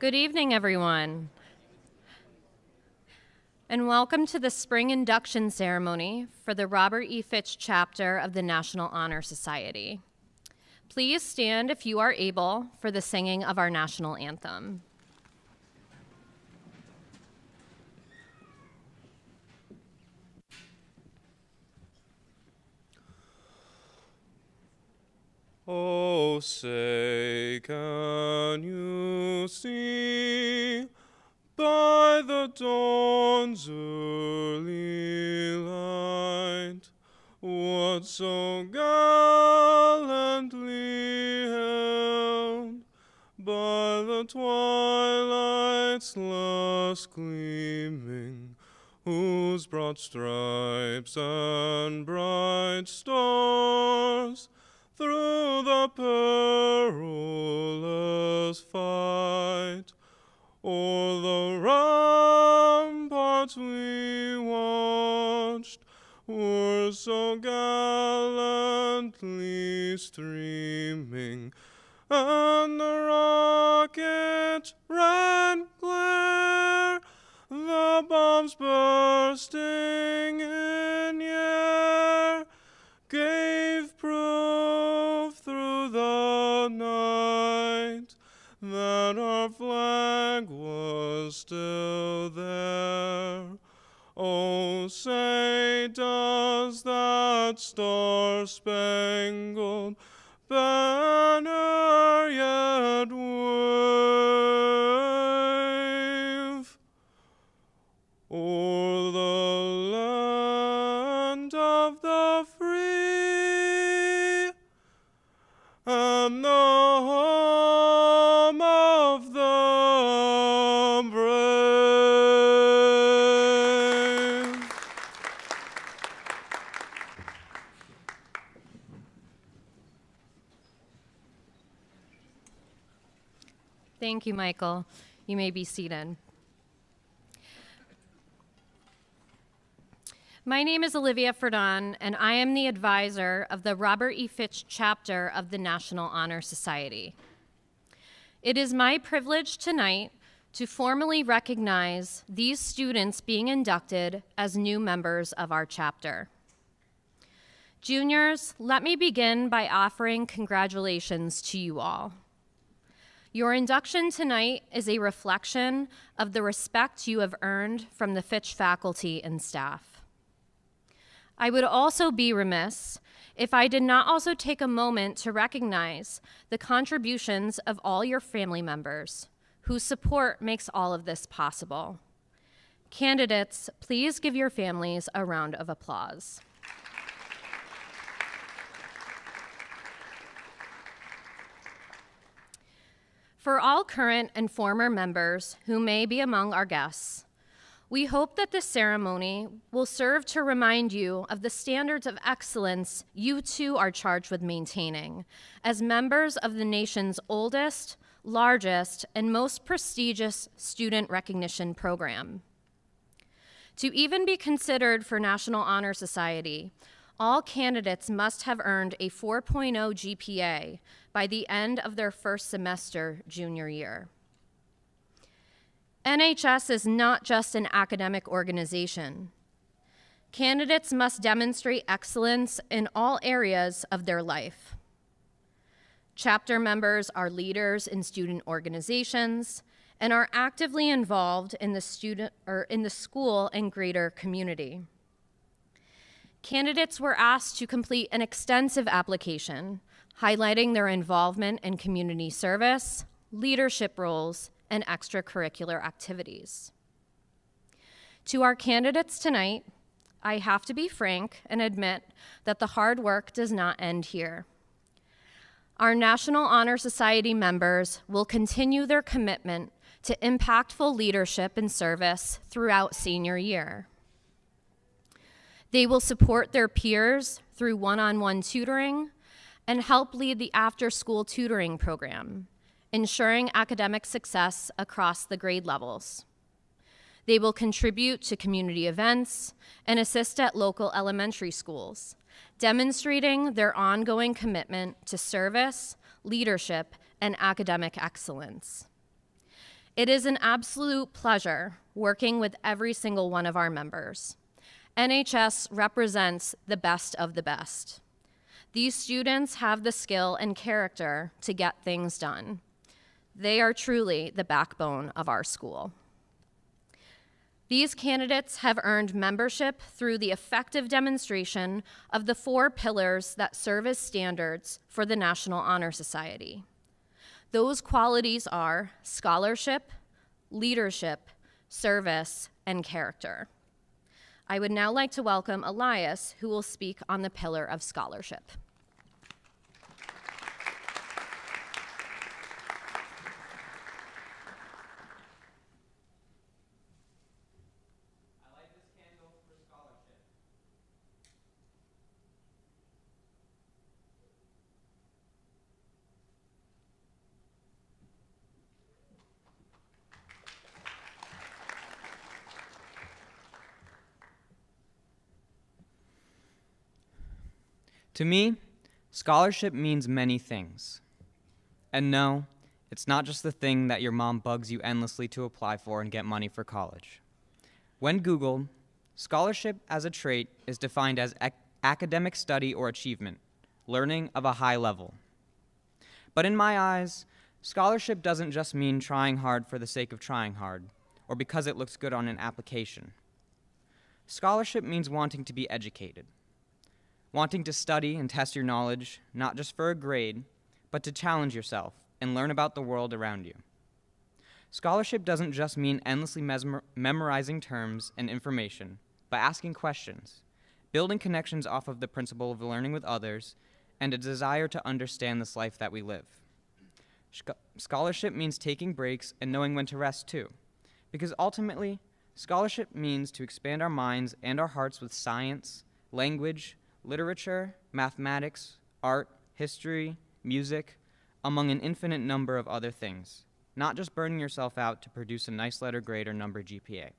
Good evening, everyone, and welcome to the spring induction ceremony for the Robert E. Fitch chapter of the National Honor Society. Please stand if you are able for the singing of our national anthem. Oh, say, can you see by the dawn's early light what so gallantly held by the twilight's last gleaming, whose broad stripes and bright stars through the perilous fight o'er the ramparts we watched were so gallantly streaming, and the rocket red glare, the bombs bursting in air, gave proof through the night that our flag was still there. Oh, say, does that star-spangled banner yet wave o'er the land of the free and the home of the brave? Thank you, Michael. You may be seated. My name is Olivia Ferdon, and I am the advisor of the Robert E. Fitch chapter of the National Honor Society. It is my privilege tonight to formally recognize these students being inducted as new members of our chapter. Juniors, let me begin by offering congratulations to you all. Your induction tonight is a reflection of the respect you have earned from the Fitch faculty and staff. I would also be remiss if I did not also take a moment to recognize the contributions of all your family members whose support makes all of this possible. Candidates, please give your families a round of applause. For all current and former members who may be among our guests, we hope that this ceremony will serve to remind you of the standards of excellence you too are charged with maintaining as members of the nation's oldest, largest, and most prestigious student recognition program. To even be considered for National Honor Society, all candidates must have earned a 4.0 GPA by the end of their first semester junior year. NHS is not just an academic organization. Candidates must demonstrate excellence in all areas of their life. Chapter members are leaders in student organizations and are actively involved in the school and greater community. Candidates were asked to complete an extensive application highlighting their involvement in community service, leadership roles, and extracurricular activities. To our candidates tonight, I have to be frank and admit that the hard work does not end here. Our National Honor Society members will continue their commitment to impactful leadership and service throughout senior year. They will support their peers through one-on-one tutoring and help lead the after-school tutoring program, ensuring academic success across the grade levels. They will contribute to community events and assist at local elementary schools, demonstrating their ongoing commitment to service, leadership, and academic excellence. It is an absolute pleasure working with every single one of our members. NHS represents the best of the best. These students have the skill and character to get things done. They are truly the backbone of our school. These candidates have earned membership through the effective demonstration of the 4 pillars that serve as standards for the National Honor Society. Those qualities are scholarship, leadership, service, and character. I would now like to welcome Elias, who will speak on the pillar of scholarship. To me, scholarship means many things. And no, it's not just the thing that your mom bugs you endlessly to apply for and get money for college. When Googled, scholarship as a trait is defined as academic study or achievement, learning of a high level. But in my eyes, scholarship doesn't just mean trying hard for the sake of trying hard, or because it looks good on an application. Scholarship means wanting to be educated. Wanting to study and test your knowledge, not just for a grade, but to challenge yourself and learn about the world around you. Scholarship doesn't just mean endlessly memorizing terms and information, but asking questions, building connections off of the principle of learning with others, and a desire to understand this life that we live. Scholarship means taking breaks and knowing when to rest too, because ultimately, scholarship means to expand our minds and our hearts with science, language, literature, mathematics, art, history, music, among an infinite number of other things, not just burning yourself out to produce a nice letter grade or number GPA.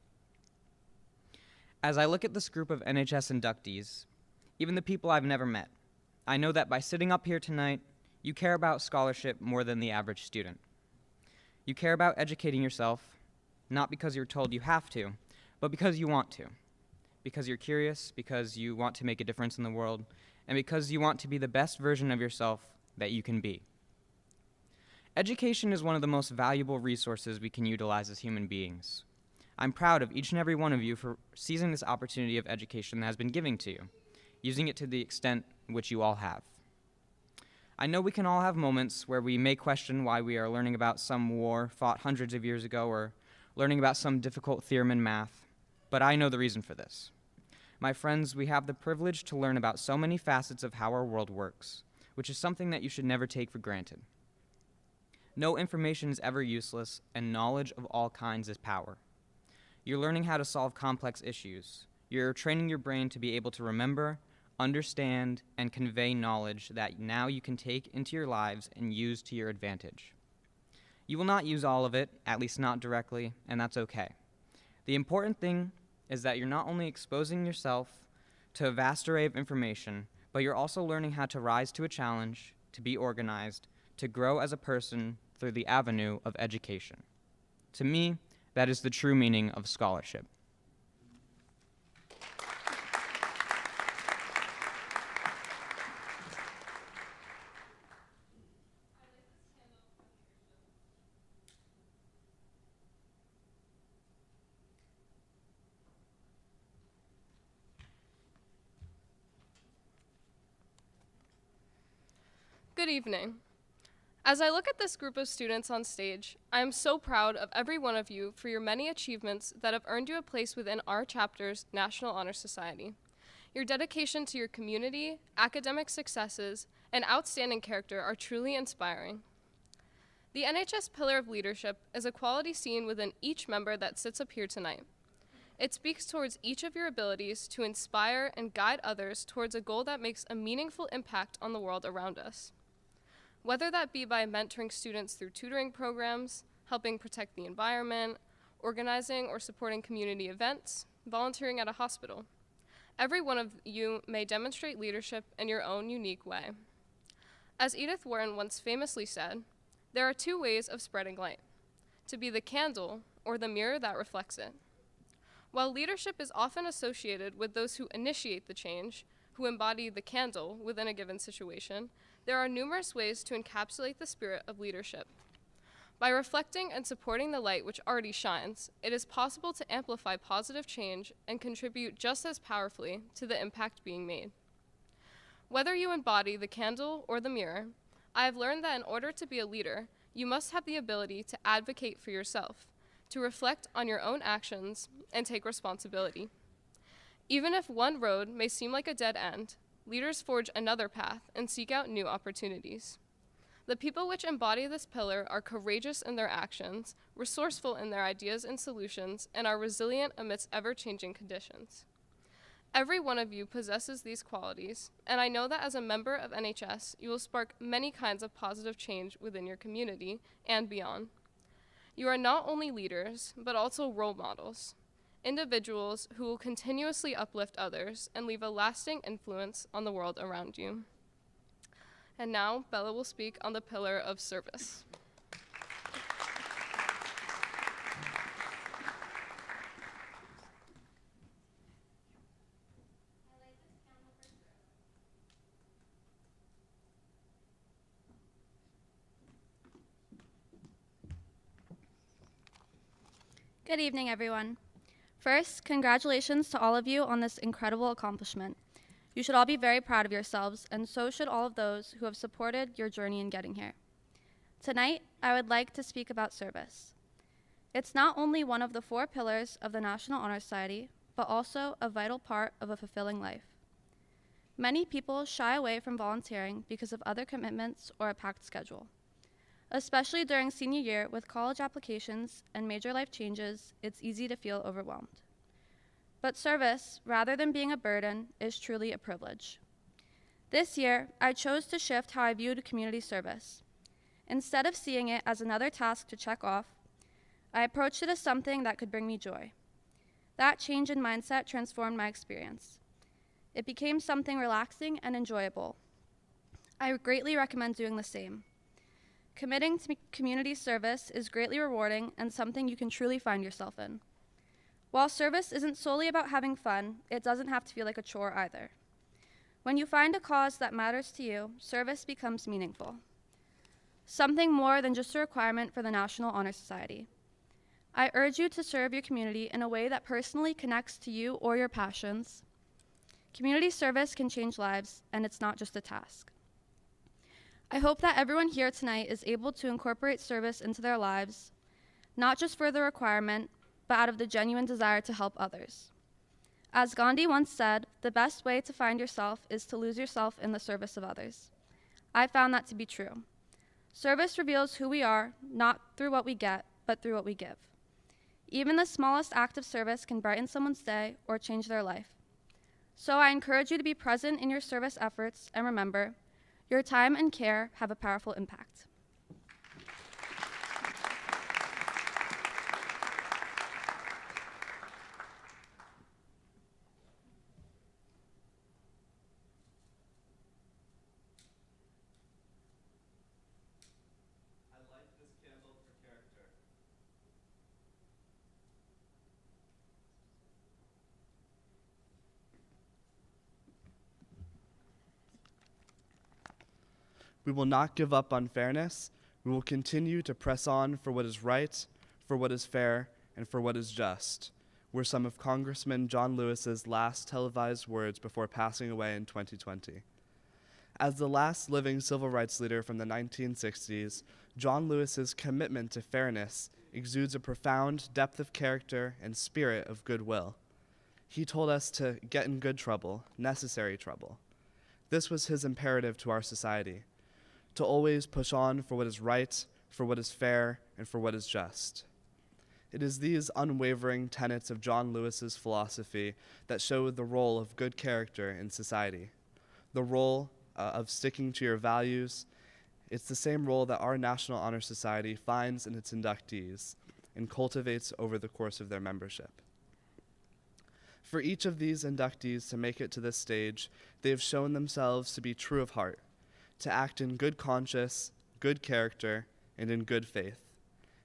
As I look at this group of NHS inductees, even the people I've never met, I know that by sitting up here tonight, you care about scholarship more than the average student. You care about educating yourself, not because you're told you have to, but because you want to. Because you're curious, because you want to make a difference in the world, and because you want to be the best version of yourself that you can be. Education is one of the most valuable resources we can utilize as human beings. I'm proud of each and every one of you for seizing this opportunity of education that has been given to you, using it to the extent which you all have. I know we can all have moments where we may question why we are learning about some war fought hundreds of years ago or learning about some difficult theorem in math, but I know the reason for this. My friends, we have the privilege to learn about so many facets of how our world works, which is something that you should never take for granted. No information is ever useless, and knowledge of all kinds is power. You're learning how to solve complex issues. You're training your brain to be able to remember, understand, and convey knowledge that now you can take into your lives and use to your advantage. You will not use all of it, at least not directly, and that's okay. The important thing is that you're not only exposing yourself to a vast array of information, but you're also learning how to rise to a challenge, to be organized, to grow as a person through the avenue of education. To me, that is the true meaning of scholarship. Good evening. As I look at this group of students on stage, I am so proud of every one of you for your many achievements that have earned you a place within our chapter's National Honor Society. Your dedication to your community, academic successes, and outstanding character are truly inspiring. The NHS Pillar of Leadership is a quality seen within each member that sits up here tonight. It speaks towards each of your abilities to inspire and guide others towards a goal that makes a meaningful impact on the world around us. Whether that be by mentoring students through tutoring programs, helping protect the environment, organizing or supporting community events, volunteering at a hospital. Every one of you may demonstrate leadership in your own unique way. As Edith Wharton once famously said, there are 2 ways of spreading light: to be the candle or the mirror that reflects it. While leadership is often associated with those who initiate the change, who embody the candle within a given situation, there are numerous ways to encapsulate the spirit of leadership. By reflecting and supporting the light which already shines, it is possible to amplify positive change and contribute just as powerfully to the impact being made. Whether you embody the candle or the mirror, I have learned that in order to be a leader, you must have the ability to advocate for yourself, to reflect on your own actions, and take responsibility. Even if one road may seem like a dead end, leaders forge another path and seek out new opportunities. The people which embody this pillar are courageous in their actions, resourceful in their ideas and solutions, and are resilient amidst ever-changing conditions. Every one of you possesses these qualities, and I know that as a member of NHS, you will spark many kinds of positive change within your community and beyond. You are not only leaders, but also role models, individuals who will continuously uplift others and leave a lasting influence on the world around you. And now, Bella will speak on the pillar of service. Good evening, everyone. First, congratulations to all of you on this incredible accomplishment. You should all be very proud of yourselves, and so should all of those who have supported your journey in getting here. Tonight, I would like to speak about service. It's not only one of the 4 pillars of the National Honor Society, but also a vital part of a fulfilling life. Many people shy away from volunteering because of other commitments or a packed schedule. Especially during senior year with college applications and major life changes, it's easy to feel overwhelmed. But service, rather than being a burden, is truly a privilege. This year, I chose to shift how I viewed community service. Instead of seeing it as another task to check off, I approached it as something that could bring me joy. That change in mindset transformed my experience. It became something relaxing and enjoyable. I greatly recommend doing the same. Committing to community service is greatly rewarding and something you can truly find yourself in. While service isn't solely about having fun, it doesn't have to feel like a chore either. When you find a cause that matters to you, service becomes meaningful. Something more than just a requirement for the National Honor Society. I urge you to serve your community in a way that personally connects to you or your passions. Community service can change lives, and it's not just a task. I hope that everyone here tonight is able to incorporate service into their lives, not just for the requirement, but out of the genuine desire to help others. As Gandhi once said, the best way to find yourself is to lose yourself in the service of others. I found that to be true. Service reveals who we are, not through what we get, but through what we give. Even the smallest act of service can brighten someone's day or change their life. So I encourage you to be present in your service efforts and remember, your time and care have a powerful impact. I light this candle for character. We will not give up on fairness. We will continue to press on for what is right, for what is fair, and for what is just, were some of Congressman John Lewis's last televised words before passing away in 2020. As the last living civil rights leader from the 1960s, John Lewis's commitment to fairness exudes a profound depth of character and spirit of goodwill. He told us to get in good trouble, necessary trouble. This was his imperative to our society, to always push on for what is right, for what is fair, and for what is just. It is these unwavering tenets of John Lewis's philosophy that show the role of good character in society, the role of sticking to your values. It's the same role that our National Honor Society finds in its inductees and cultivates over the course of their membership. For each of these inductees to make it to this stage, they have shown themselves to be true of heart, to act in good conscience, good character, and in good faith.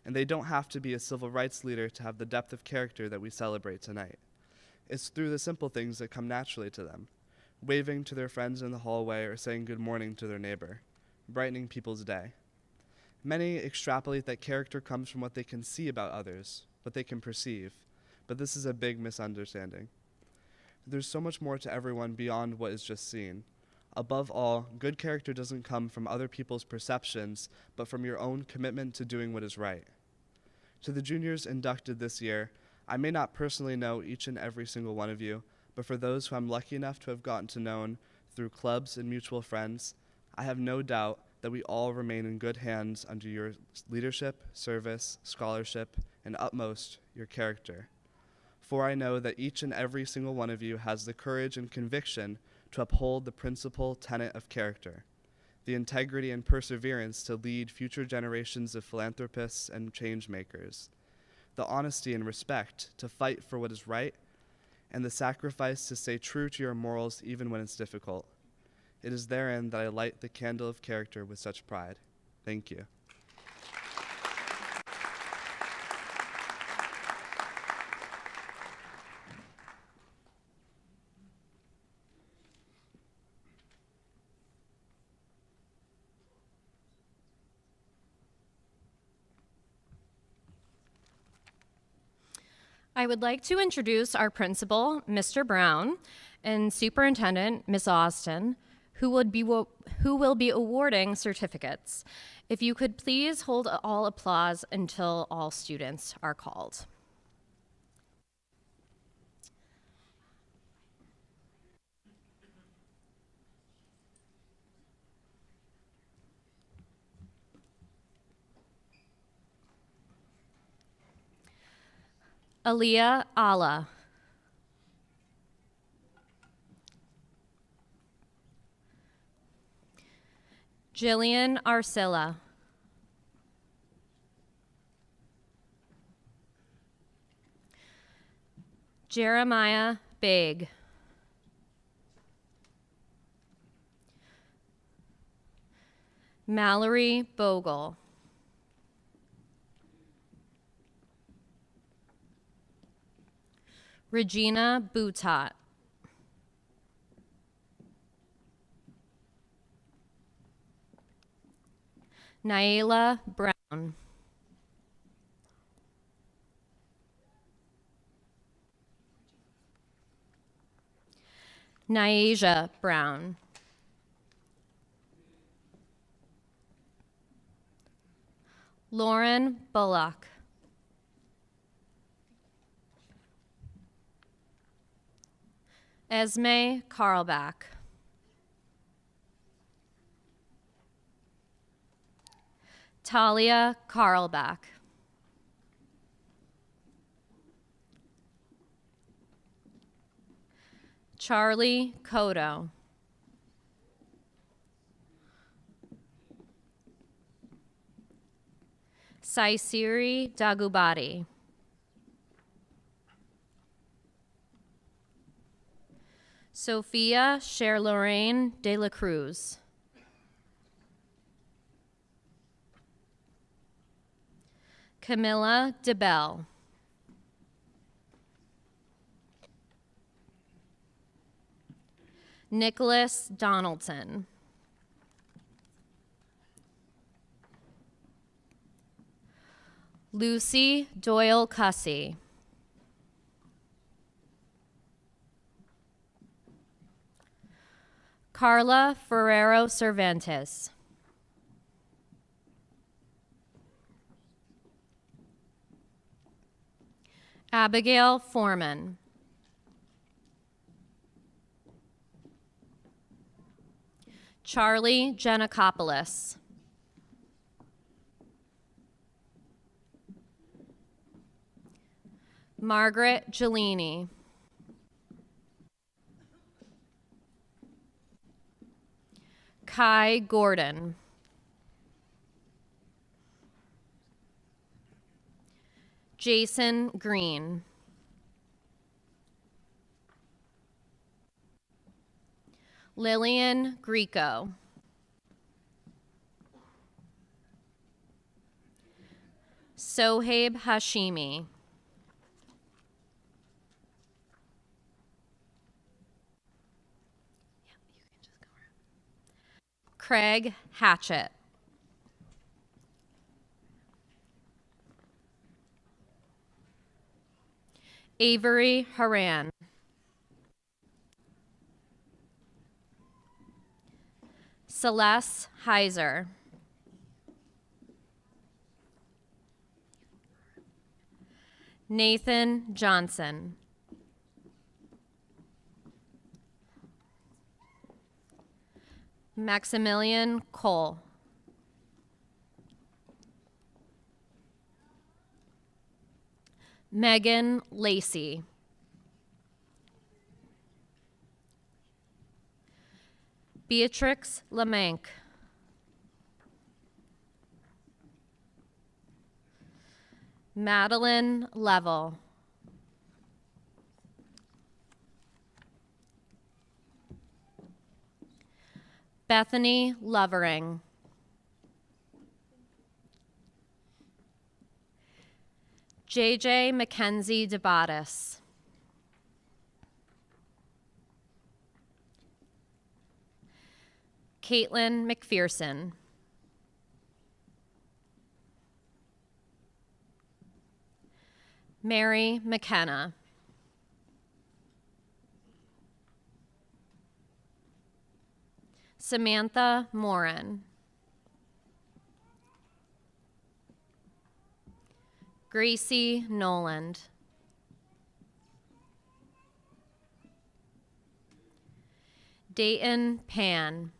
and they don't have to be a civil rights leader to have the depth of character that we celebrate tonight. It's through the simple things that come naturally to them, waving to their friends in the hallway or saying good morning to their neighbor, brightening people's day. Many extrapolate that character comes from what they can see about others, what they can perceive, but this is a big misunderstanding. There's so much more to everyone beyond what is just seen. Above all, good character doesn't come from other people's perceptions, but from your own commitment to doing what is right. To the juniors inducted this year, I may not personally know each and every single one of you, but for those who I'm lucky enough to have gotten to know through clubs and mutual friends, I have no doubt that we all remain in good hands under your leadership, service, scholarship, and utmost, your character. For I know that each and every single one of you has the courage and conviction to uphold the principal tenet of character, the integrity and perseverance to lead future generations of philanthropists and change makers, the honesty and respect to fight for what is right, and the sacrifice to stay true to your morals even when it's difficult. It is therein that I light the candle of character with such pride. Thank you. I would like to introduce our principal, Mr. Brown, and superintendent, Ms. Austin, who will be awarding certificates. If you could please hold all applause until all students are called. Aaliyah Allah. Jillian Arcilla. Jeremiah Baig. Mallory Bogle. Regina Boutot. Naila Brown. Nyasia Brown. Lauren Bullock. Esme Carlbach. Talia Carlbach. Charlie Cotto. Saisiri Dagubati. Sophia Cher-Lorraine de la Cruz. Camilla DeBell. Nicholas Donaldson. Lucy Doyle Cussy. Carla Ferrero Cervantes. Abigail Foreman. Charlie Giannakopoulos. Margaret Gelini. Kai Gordon. Jason Green. Lillian Greco. Sohaib Hashimi. Craig Hatchett. Avery Haran. Celeste Heiser. Nathan Johnson. Maximilian Cole. Megan Lacey. Beatrix Lamanck. Madeline Level. Bethany Lovering. JJ Mackenzie DeBatis. Caitlin McPherson. Mary McKenna. Samantha Morin. Gracie Noland. Dayton Pan.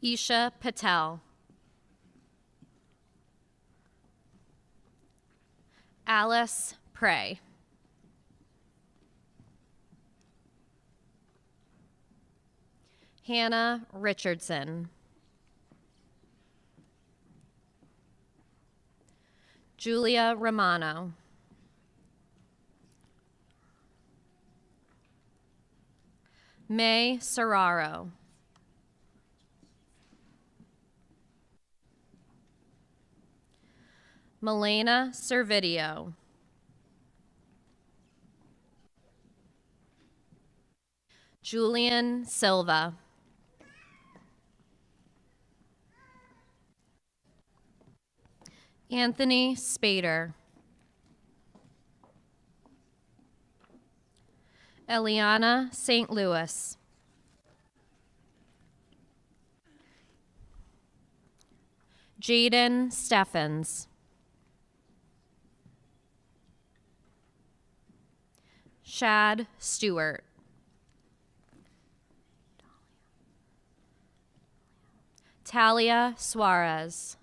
Isha Patel. Alice Prey. Hannah Richardson. Julia Romano. May Serraro. Melena Servideo. Julian Silva. Anthony Spader. Eliana St. Louis. Jaden Steffens. Shad Stewart. Talia Suarez.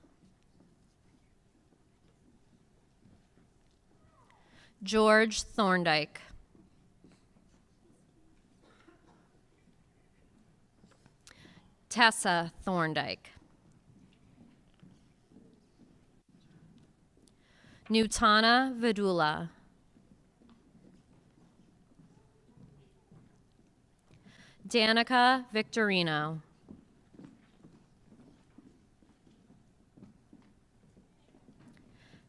George Thorndike. Tessa Thorndike. Nutana Vidula. Danica Victorino.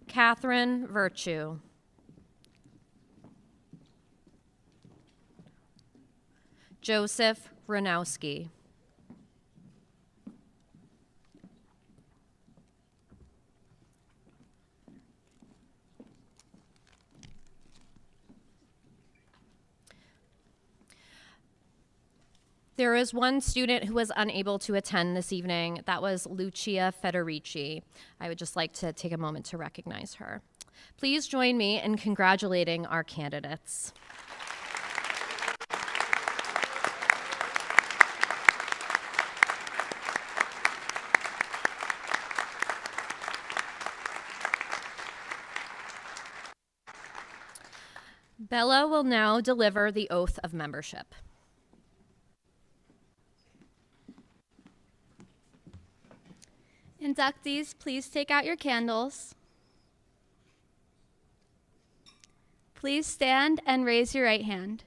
Catherine Virtue. Joseph Ranowski. There is one student who was unable to attend this evening. That was Lucia Federici. I would just like to take a moment to recognize her. Please join me in congratulating our candidates. Bella will now deliver the oath of membership. Inductees, please take out your candles. Please stand and raise your right hand.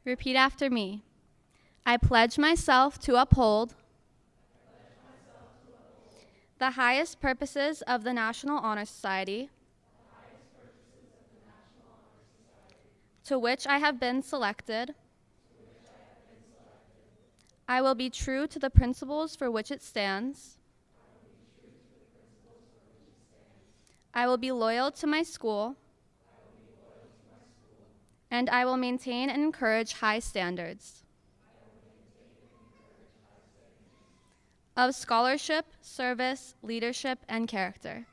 Repeat after me. I pledge myself to uphold the highest purposes of the National Honor Society, to which I have been selected. I will be true to the principles for which it stands. I will be loyal to my school. And I will maintain and encourage high standards of scholarship, service, leadership, and character.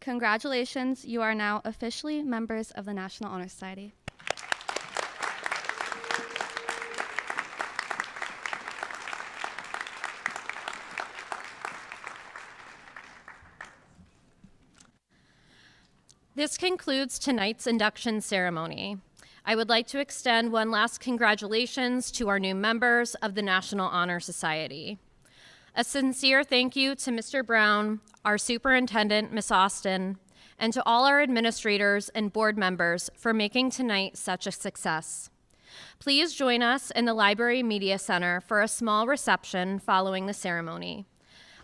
Congratulations, you are now officially members of the National Honor Society. This concludes tonight's induction ceremony. I would like to extend one last congratulations to our new members of the National Honor Society. A sincere thank you to Mr. Brown, our superintendent, Ms. Austin, and to all our administrators and board members for making tonight such a success. Please join us in the Library Media Center for a small reception following the ceremony.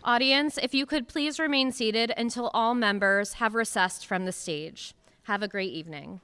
Audience, if you could please remain seated until all members have recessed from the stage. Have a great evening.